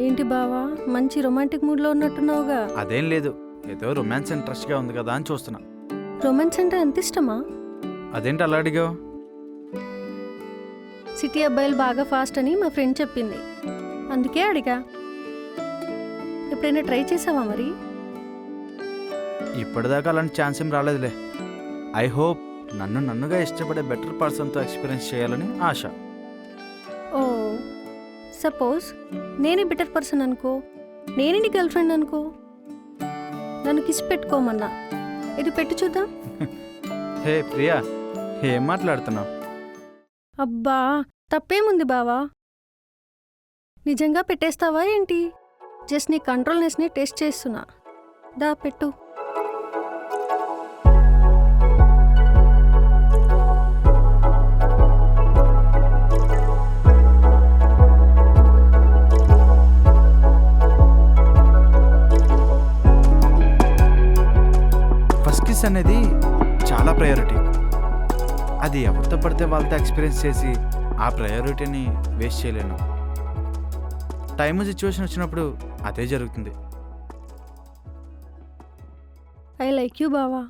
ఏంటి బావా మంచి రొమాంటిక్ మూడ్లో ఉన్నట్టున్నావుగా? అదేం లేదు, ఏదో రొమాన్స్ ఇంట్రెస్ట్గా ఉంది కదా అని చూస్తున్నా. రొమాన్స్ అంటే అంత ఇష్టమా? అదేంటి అలా అడిగావు? సిటీ అబ్బాయిలు బాగా ఫాస్ట్ అని మా ఫ్రెండ్ చెప్పింది, అందుకే అడిగా. ఎప్పుడైనా ట్రై చేసావా మరి? ఇప్పటిదాకా అలాంటి ఛాన్స్ ఏం రాలేదులే. ఐ హోప్ నన్నుగా ఇష్టపడే బెటర్ పర్సన్తో ఎక్స్పీరియన్స్ చేయాలని ఆశ. ఓ, సపోజ్ నేనే బెటర్ పర్సన్ అనుకో, నేనే నీ గర్ల్ ఫ్రెండ్ అనుకో, నన్ను కిస్ పెట్టుకోమన్నా, ఇది పెట్టి చూద్దాం. హే ప్రియా, ఏం మాట్లాడుతున్నావు? అబ్బా తప్పేముంది బావా, నిజంగా పెట్టేస్తావా ఏంటి? జస్ట్ నీ కంట్రోల్నెస్ని టెస్ట్ చేస్తున్నా. దా పెట్టు. ఫస్ట్ కిస్ అనేది చాలా ప్రయారిటీ. అది ఎవరితో పడితే వాళ్ళతో ఎక్స్పీరియన్స్ చేసి ఆ ప్రయారిటీని వేస్ట్ చేయలేను. టైం సిచ్యువేషన్ వచ్చినప్పుడు అదే జరుగుతుంది. ఐ లైక్ యూ బావా.